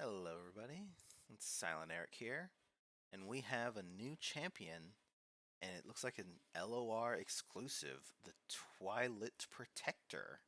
Hello everybody, it's Silent Eric here, and we have a new champion, and it looks like an LOR exclusive, the Twilight Protector.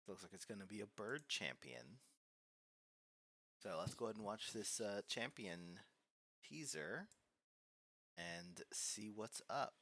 Looks like it's going to be a bird champion. So let's go ahead and watch this champion teaser and see what's up.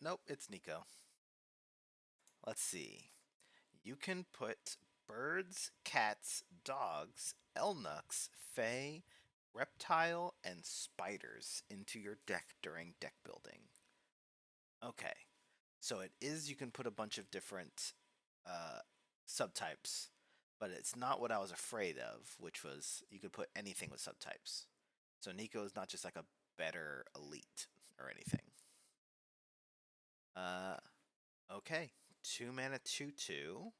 Nope, it's Neeko. Let's see. You can put birds, cats, dogs, elnuks, fae, reptile, and spiders into your deck during deck building. Okay, so it is you can put a bunch of different uh, subtypes, but it's not what I was afraid of, which was you could put anything with subtypes. So Neeko is not just like a better elite or anything. Uh, okay, 2 mana 2/2.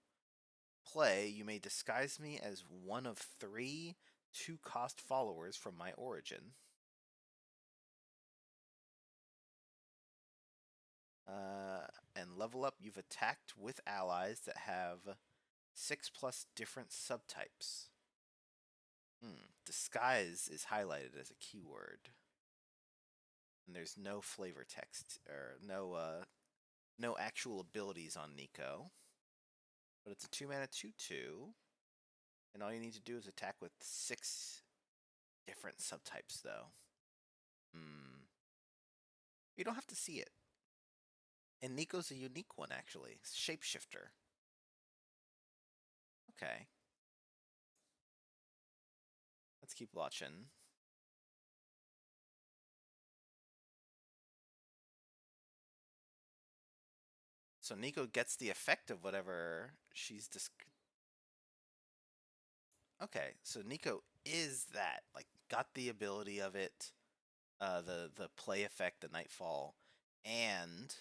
Play, you may disguise me as one of 3 2-cost followers from my origin. And level up, you've attacked with allies that have 6+ different subtypes. Disguise is highlighted as a keyword. And there's no flavor text, or no actual abilities on Neeko. But it's a 2 mana 2/2. And all you need to do is attack with 6 different subtypes, though. You don't have to see it. And Neeko's a unique one, actually. Shapeshifter. Okay. Let's keep watching. So Neeko gets the effect of whatever she's Okay, so Neeko is that. Like, got the ability of it, the play effect, the Nightfall, and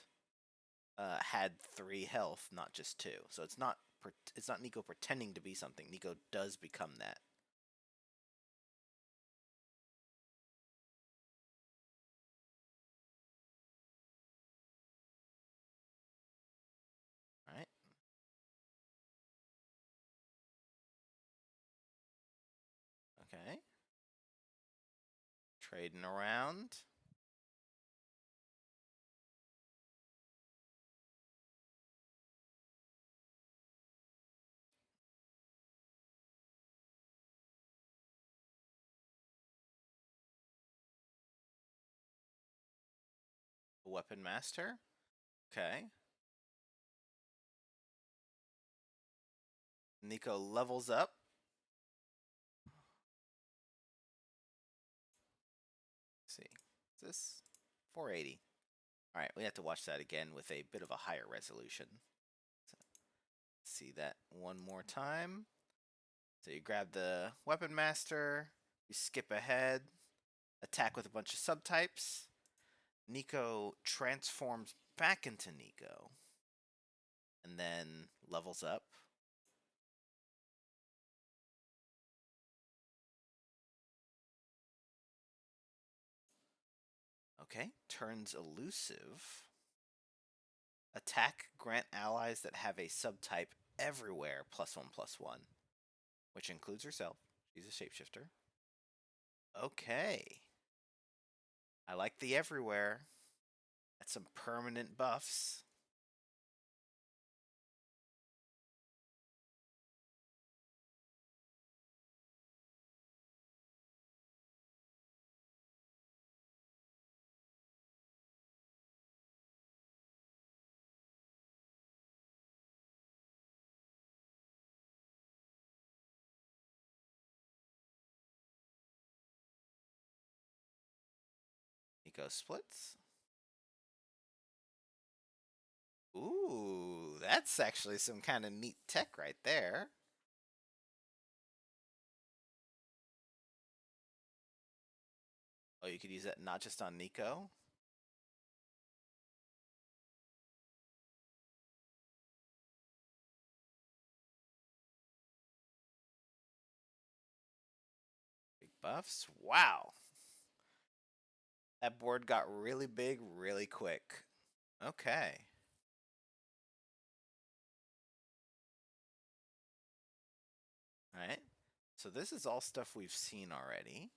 had 3 health, not just 2. So it's not Neeko pretending to be something. Neeko does become that. All right. Okay. Trading around. Weapon Master. Okay. Neeko levels up. Let's see. Is this 480? All right, we have to watch that again with a bit of a higher resolution. So, see that one more time. So you grab the Weapon Master, you skip ahead, attack with a bunch of subtypes. Neeko transforms back into Neeko, and then levels up. Okay, turns elusive. Attack, grant allies that have a subtype everywhere +1/+1, which includes herself. She's a shapeshifter. Okay. I like the everywhere. That's some permanent buffs. Neeko splits. Ooh, that's actually some kind of neat tech right there. Oh, you could use that not just on Neeko. Big buffs. Wow. That board got really big really quick. Okay. So this is all stuff we've seen already.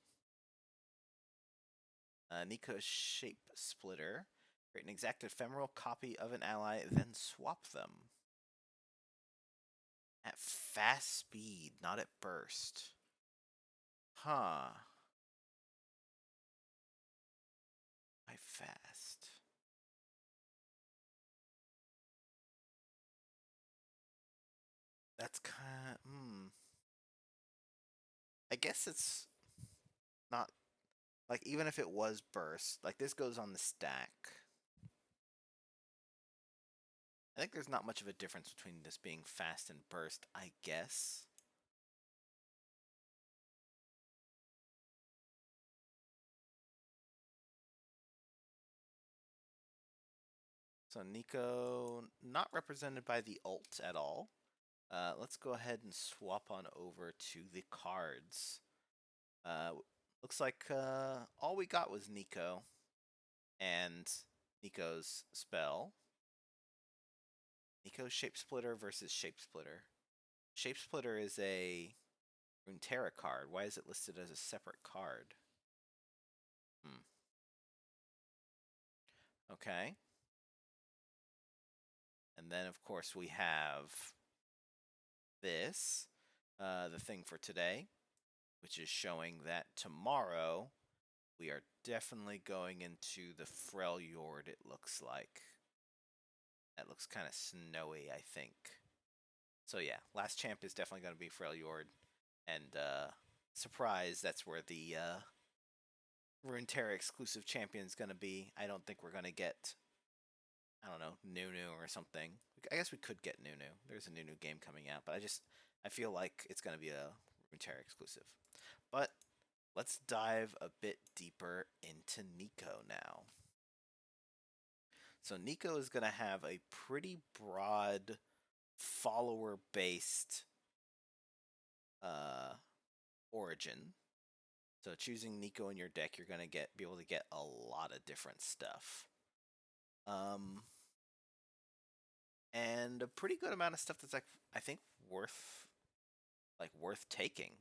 Neeko Shape Splitter. Create an exact ephemeral copy of an ally, then swap them. At fast speed, not at burst. Huh. Why fast? That's kind of... I guess it's not... Like, even if it was burst, like, this goes on the stack. I think there's not much of a difference between this being fast and burst, I guess. So Neeko, not represented by the ult at all. Let's go ahead and swap on over to the cards. Looks like all we got was Neeko and Neeko's spell. Neeko Shape Splitter versus Shape Splitter. Shape Splitter is a Runeterra card. Why is it listed as a separate card? Okay. And then, of course, we have this, the thing for today, which is showing that tomorrow we are definitely going into the Freljord, it looks like. That looks kind of snowy, I think. So yeah, last champ is definitely going to be Freljord. And surprise, that's where the Runeterra exclusive champion is going to be. I don't think we're going to get, I don't know, Nunu or something. I guess we could get Nunu. There's a Nunu game coming out, but I feel like it's going to be a Runeterra exclusive. But let's dive a bit deeper into Neeko now. So Neeko is going to have a pretty broad follower-based origin. So choosing Neeko in your deck, you're going to be able to get a lot of different stuff. And a pretty good amount of stuff that's, like, I think worth taking.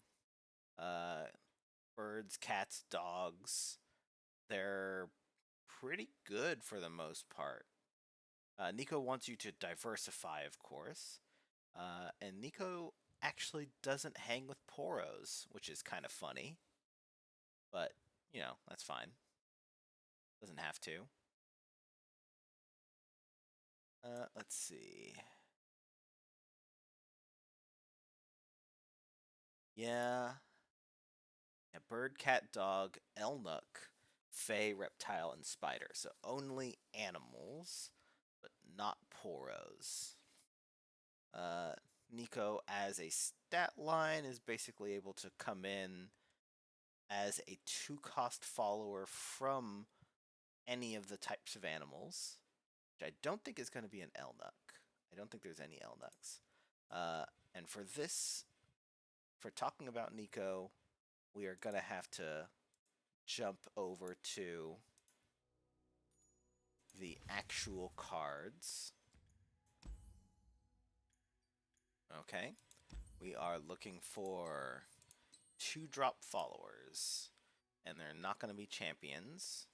Birds, cats, dogs, they're pretty good for the most part. Neeko wants you to diversify, of course. And Neeko actually doesn't hang with Poros, which is kind of funny. But, you know, that's fine. Doesn't have to. Let's see. Yeah. Bird, cat, dog, Elnuk, Fae, reptile, and spider. So only animals, but not Poros. Neeko, as a stat line, is basically able to come in as a 2-cost follower from any of the types of animals, which I don't think is going to be an Elnuk. I don't think there's any Elnuks. And for this, for talking about Neeko, we are going to have to jump over to the actual cards. Okay. We are looking for 2-drop followers, and they're not going to be champions.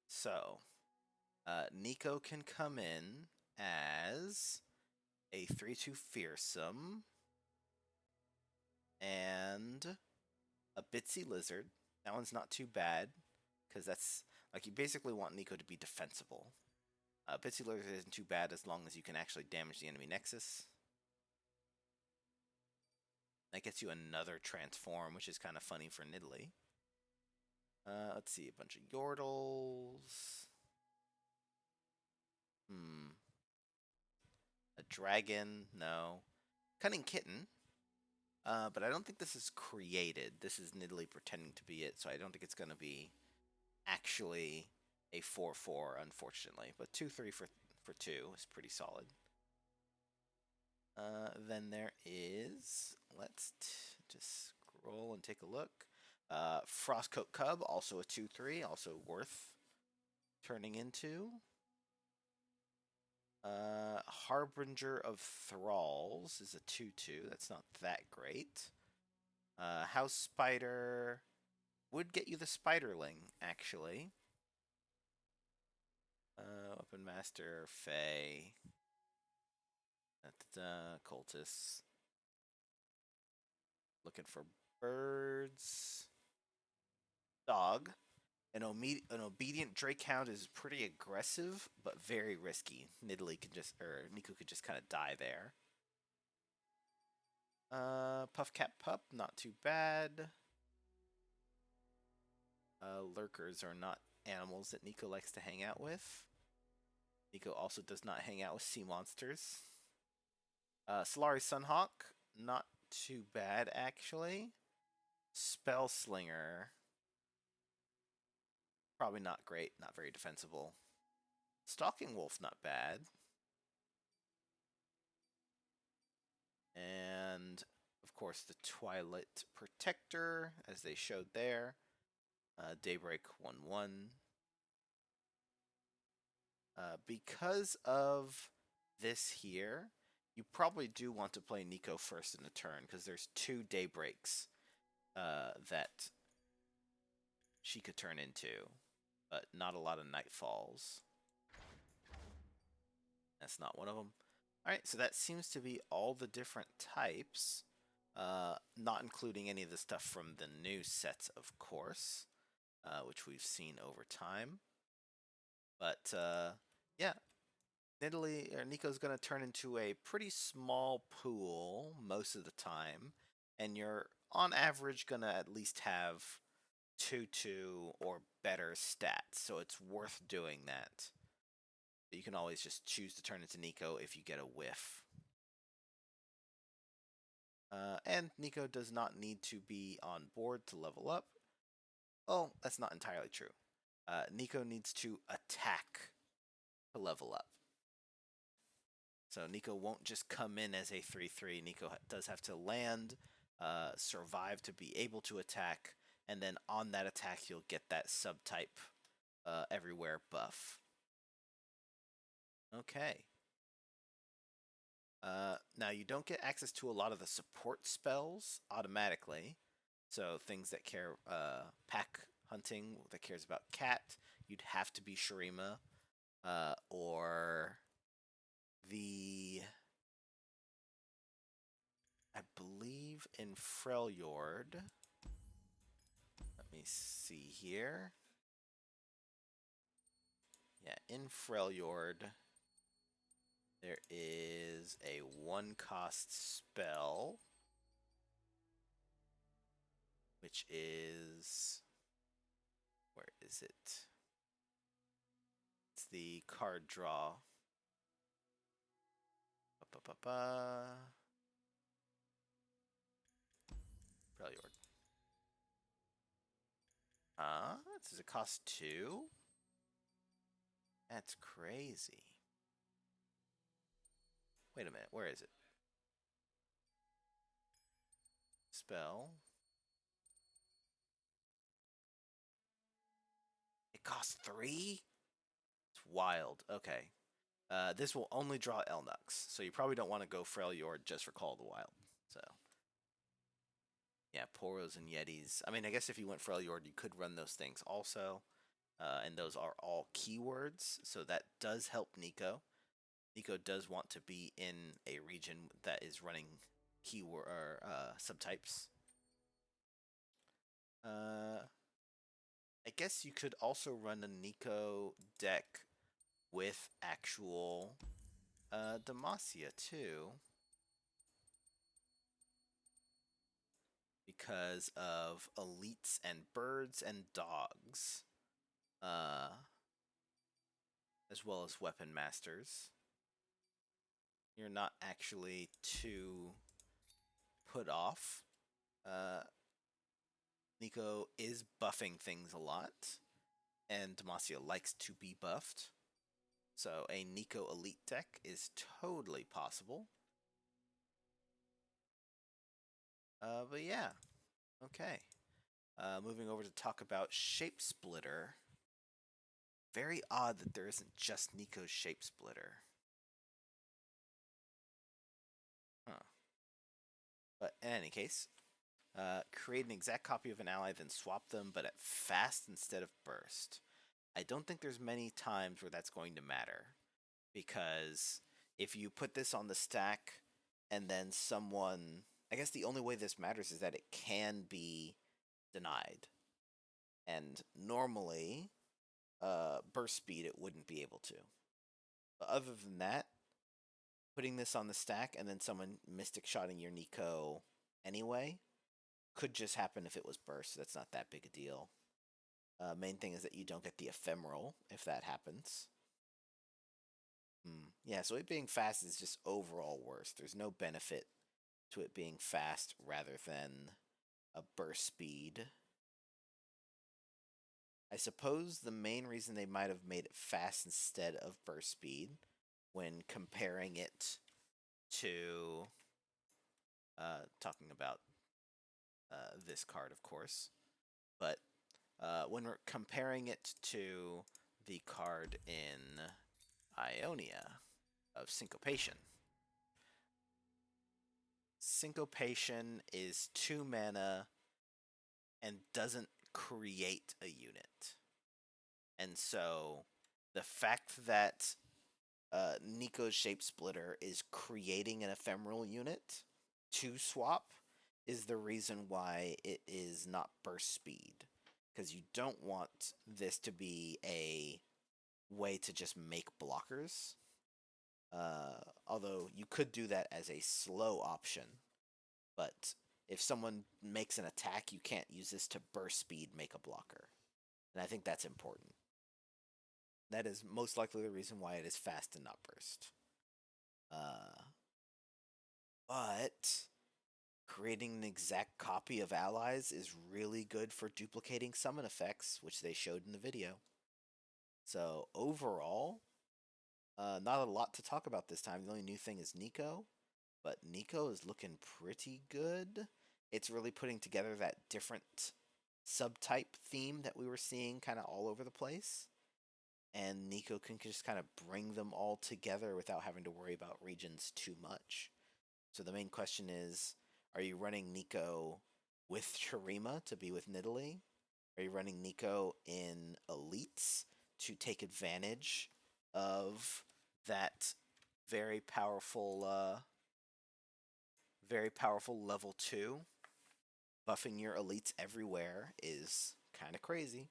So, Neeko can come in as a 3/2 fearsome and a Bitsy Lizard. That one's not too bad, because that's, like, you basically want Neeko to be defensible. Bitsy Lizard isn't too bad as long as you can actually damage the enemy Nexus. That gets you another transform, which is kind of funny for Nidalee. Let's see, a bunch of Yordles. A dragon, no. Cunning Kitten. But I don't think this is created. This is Nidalee pretending to be it, so I don't think it's going to be actually a 4/4, unfortunately. But 2/3 for 2 is pretty solid. Then there is, let's just scroll and take a look. Frostcoat Cub, also a 2/3, also worth turning into. Harbinger of Thralls is a 2/2. That's not that great. House Spider would get you the Spiderling, actually. Weapon Master, Fae, Cultist. Looking for birds. Dog. An obedient Drakehound is pretty aggressive, but very risky. Neeko could just kind of die there. Puff Cat Pup, not too bad. Lurkers are not animals that Neeko likes to hang out with. Neeko also does not hang out with sea monsters. Solari Sunhawk, not too bad actually. Spell Slinger, probably not great, not very defensible. Stalking Wolf, not bad. And of course the Twilight Protector, as they showed there. Daybreak 1/1. Because of this here, you probably do want to play Neeko first in the turn, because there's 2 Daybreaks that she could turn into, but not a lot of Nightfalls. That's not one of them. Alright, so that seems to be all the different types, not including any of the stuff from the new sets, of course, which we've seen over time. But, yeah, Neeko's going to turn into a pretty small pool most of the time, and you're, on average, going to at least have 2/2 or better stats, so it's worth doing that. But you can always just choose to turn into Neeko if you get a whiff. And Neeko does not need to be on board to level up. Oh, that's not entirely true. Neeko needs to attack to level up. So Neeko won't just come in as a 3/3. Neeko does have to land, survive to be able to attack, and then on that attack you'll get that subtype everywhere buff. Okay. Now you don't get access to a lot of the support spells automatically. So things that care, pack hunting that cares about cat, you'd have to be Shurima, or I believe in Freljord. Let me see here. Yeah, in Freljord, there is a 1-cost spell, which is, where is it? It's the card draw. Freljord. Does it cost 2? That's crazy. Wait a minute, where is it? Spell. It costs 3? It's wild. Okay. This will only draw Elnux, so you probably don't want to go Freljord just for Call of the Wild. So, yeah, Poros and Yetis. I mean, I guess if you went Freljord, you could run those things also, and those are all keywords, so that does help Neeko. Neeko does want to be in a region that is running keyword or subtypes. I guess you could also run a Neeko deck with actual Demacia too, because of elites and birds and dogs, as well as weapon masters. You're not actually too put off. Neeko is buffing things a lot, and Demacia likes to be buffed. So a Neeko elite deck is totally possible. But yeah, okay. Moving over to talk about Shape Splitter. Very odd that there isn't just Neeko's Shape Splitter. Huh. But in any case, Create an exact copy of an ally, then swap them, but at fast instead of burst. I don't think there's many times where that's going to matter, because if you put this on the stack and then someone, I guess the only way this matters is that it can be denied. And normally, burst speed, it wouldn't be able to. But other than that, putting this on the stack and then someone mystic shotting your Neeko anyway could just happen if it was burst. That's not that big a deal. Main thing is that you don't get the ephemeral if that happens. Yeah, so it being fast is just overall worse. There's no benefit to it being fast rather than a burst speed. I suppose the main reason they might have made it fast instead of burst speed when comparing it to talking about this card, of course, but when we're comparing it to the card in Ionia of Syncopation. Syncopation is 2 mana and doesn't create a unit. And so the fact that Neeko's Shape Splitter is creating an ephemeral unit to swap is the reason why it is not burst speed. Because you don't want this to be a way to just make blockers. Although you could do that as a slow option. But if someone makes an attack, you can't use this to burst speed make a blocker. And I think that's important. That is most likely the reason why it is fast and not burst. But creating an exact copy of allies is really good for duplicating summon effects, which they showed in the video. So overall, not a lot to talk about this time. The only new thing is Neeko, but Neeko is looking pretty good. It's really putting together that different subtype theme that we were seeing kind of all over the place. And Neeko can just kind of bring them all together without having to worry about regions too much. So the main question is, are you running Neeko with Shurima to be with Nidalee? Are you running Neeko in Elites to take advantage of that very powerful level 2? Buffing your Elites everywhere is kind of crazy.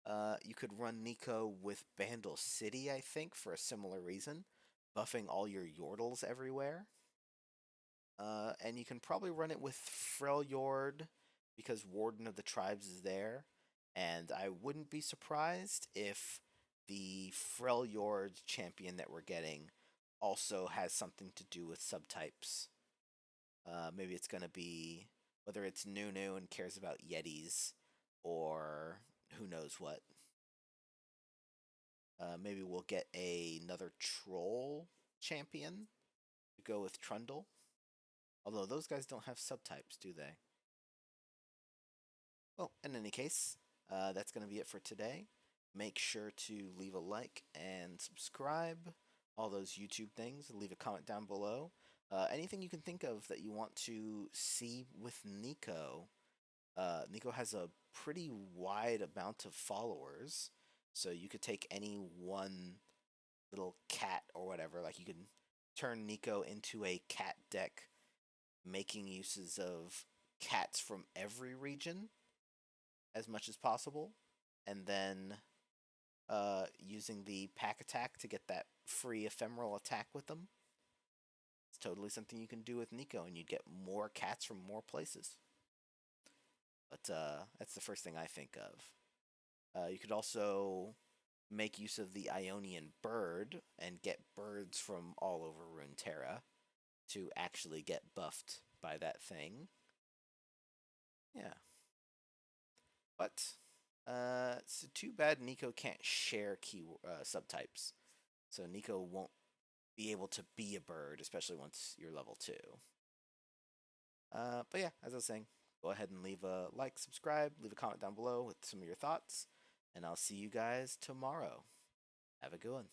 You could run Neeko with Bandle City, I think, for a similar reason. Buffing all your Yordles everywhere. And you can probably run it with Freljord because Warden of the Tribes is there. And I wouldn't be surprised if the Freljord champion that we're getting also has something to do with subtypes. Maybe it's going to be, whether it's Nunu and cares about Yetis, or who knows what. Maybe we'll get another troll champion to go with Trundle. Although those guys don't have subtypes, do they? Well, in any case, that's going to be it for today. Make sure to leave a like and subscribe, all those YouTube things. Leave a comment down below. Anything you can think of that you want to see with Neeko. Neeko has a pretty wide amount of followers, so you could take any one little cat or whatever. Like you can turn Neeko into a cat deck, making uses of cats from every region as much as possible, and then using the pack attack to get that free ephemeral attack with them. It's totally something you can do with Neeko, and you'd get more cats from more places. But that's the first thing I think of. You could also make use of the Ionian bird and get birds from all over Runeterra to actually get buffed by that thing. Yeah. But it's too bad Neeko can't share key subtypes. So Neeko won't be able to be a bird, especially once you're level 2. But yeah, as I was saying, go ahead and leave a like, subscribe, leave a comment down below with some of your thoughts, and I'll see you guys tomorrow. Have a good one.